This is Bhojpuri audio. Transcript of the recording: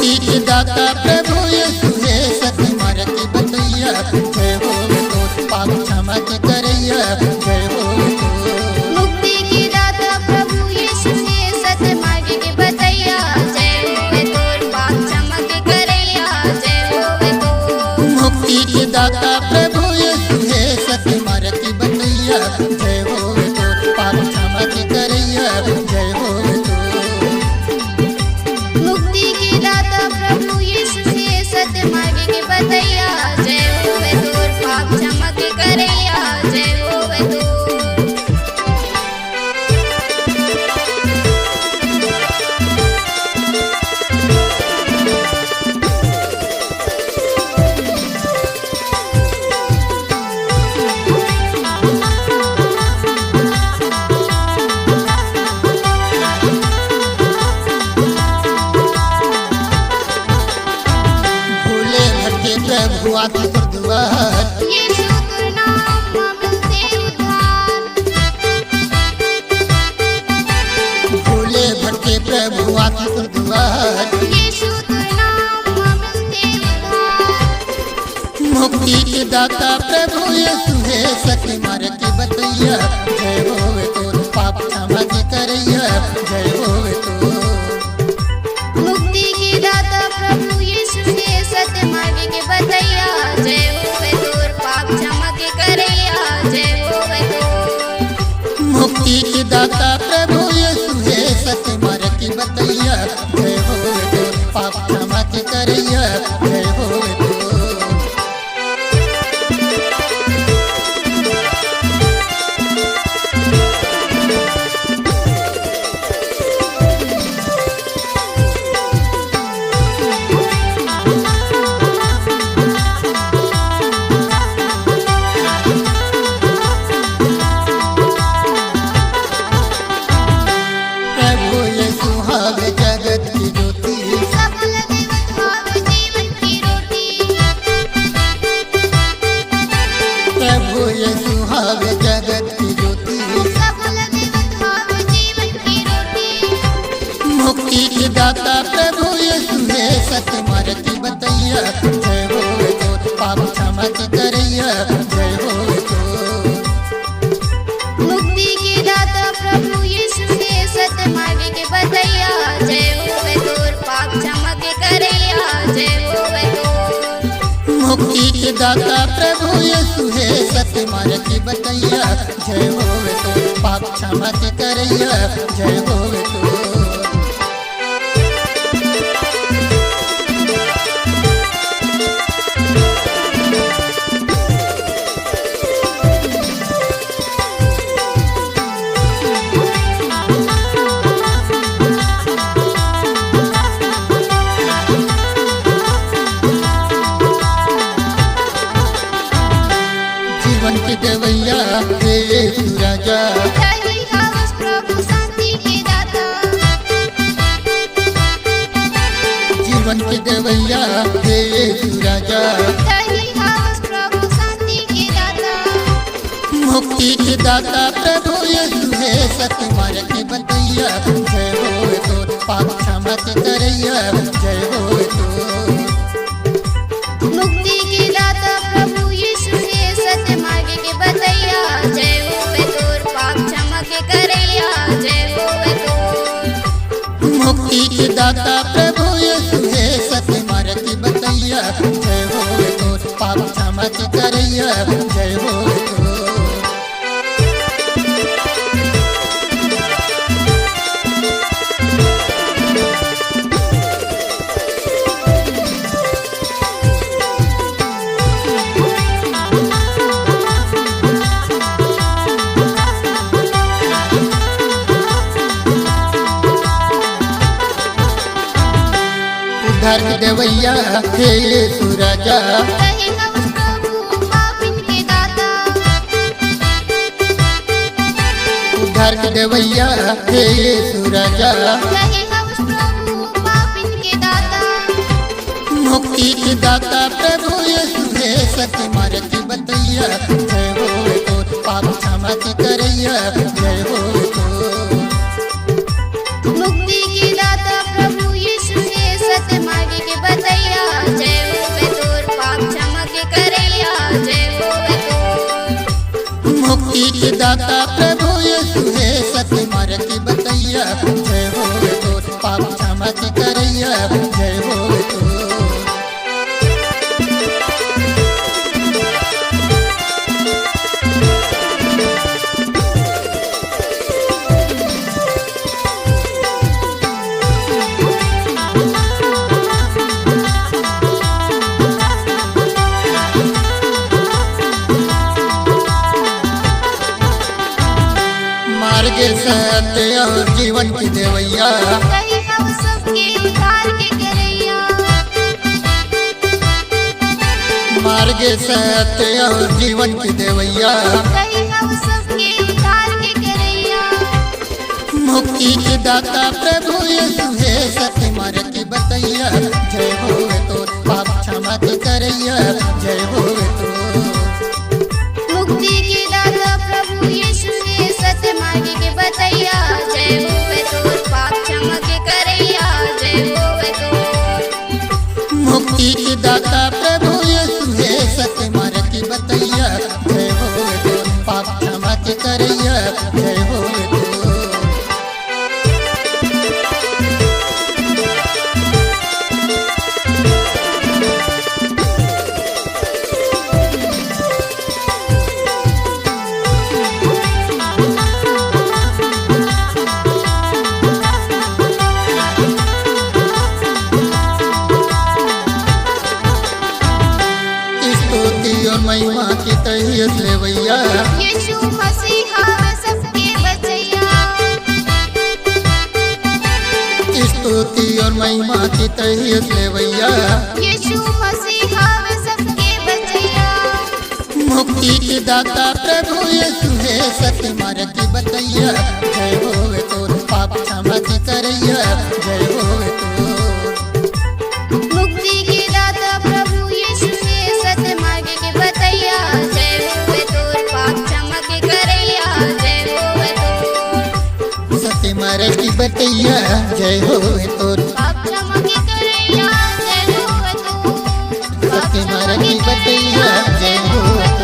मुक्ति के दाता प्रभु यीशु है सत्य मार्ग की बतैया। जय हो तो पाप क्षमा के करैया। जय हो मुक्ति की दाता प्रभु यीशु है सत्य मार्ग की बतैया। जय होवे तोर पाप क्षमा के करैया। जय होवे तो मुक्ति के दाता प्रभु यीशु है सत्य मार्ग की बतैया। जय हो तो पाप क्षमा के करैया। जय हो मुक्ति की दाता प्रभु यीशु है सत्य मार्ग की बतैया। जय होवे तोर पाप क्षमा के करैया। जय होवे तो भोले भटके प्रभु आके गुरुद्वार। यीशु तोर नाम मिलते उद्धार। भोले भटके प्रभु आके गुरुद्वार। यीशु तोर नाम मिलते उद्धार। मुक्ति के दाता प्रभु यीशु है सत्य मार्ग की बतैया। जय होवे तो पाप क्षमा के करैया। जय होवे तो मुक्ति की दाता प्रभु यीशु है सत्य मार्ग की बतैया। जय होवे तोर पाप क्षमा के करैया। जय होवे तो मुक्ति के दाता प्रभु यीशु है सत्य मार्ग की बतैया। जय होवे तो पाप क्षमा के करैया। जय होवे तो प्रभु यीशु हवे जगत की ज्योति। सबल देवत भाव जीवन की रोटी। प्रभु यीशु हवे जगत की ज्योति। सबल देवत भाव जीवन की रोटी। मुक्ति के दाता प्रभु यीशु है सत्य मार्ग की बतैया। जय होवे तो पाप क्षमा के करैया। जय होवे तो मुक्ति की दाता प्रभु यीशु है सत्य मार्ग की बतैया। जय होवे तोर पाप क्षमा के करैया। जय होवे तो मुक्ति के दाता प्रभु यीशु है सत्य मार्ग की बतैया। जय होवे तो पाप क्षमा के करैया। जय होवे तो जीवन के देवैया हे यीशु राजा। जय हवस प्रभु शांति के दाता। जीवन के देवैया हे यीशु राजा। जय हवस प्रभु शांति के दाता। मुक्ति के दाता प्रभु यीशु है सत्य मार्ग की बतैया। जय होवे तो पाप क्षमा के करैया। जय होवे तो मुक्ति की दाता प्रभु यीशु है सत्य मार्ग की बतैया। जय होवे तोर पाप क्षमा के करैया। जय होवे तो मुक्ति के दाता प्रभु यीशु है सत्य मार्ग की बतैया। जय होवे तो पाप क्षमा के करैया। जय होवे तो उद्धार के देवैया हे यीशु राजा। जय हवस प्रभु पापिन के दाता। उद्धार के देवैया हे यीशु राजा। जय हवस प्रभु पापिन के दाता। मुक्ति के दाता प्रभु यीशु है सत्य मार्ग की बतैया। जय होवे तो पाप क्षमा के करैया। जय होवे तो मुक्ति की दाता प्रभु यीशु है सत्य मार्ग के दाता प्रभु यीशु है सत्य मार्ग की बतैया जय होवे तोर पाप क्षमा की करैया जय होवे तोर मार्ग सत्य और जीवन की देवैया कहीं हम सबके उद्धार के करैया मार्ग सत्य और जीवन की देवैया कहीं हम सबके उद्धार के करैया मुक्ति के दाता प्रभु यीशु है सत्य मार्ग की बतैया जय होवे तोर पाप क्षमा की करैया जय होवे तोर मुक्ति के दाता प्रभु यीशु है सत्य मार्ग के बतैया जय होवे तोर पाप क्षमा के करैया जय होवे तोर मुक्ति के दाता प्रभु यीशु है सत्य मार्ग की बतैया जय होवे तोर पाप क्षमा की करैया जय होवे तोर स्तुति और महिमा की तहियत ले भैया यीशु मसीह हमें सबके बचैया स्तुति और महिमा की तहियत ले भैया यीशु मसीह हमें सबके बचैया मुक्ति के दाता प्रभु यीशु है सत्य मार्ग की बतैया जय होवे तोर पाप क्षमा की करैया जय होवे तोर मुक्ति के दाता प्रभु यीशु है सत्य मार्ग के बतैया जय होवे तोर पाप क्षमा के करैया जय होवे तोर सत्य मार्ग की बतैया जय होवे तोर पाप क्षमा के करैया जय होवे तोर सत्य मार्ग की बतैया जय होवे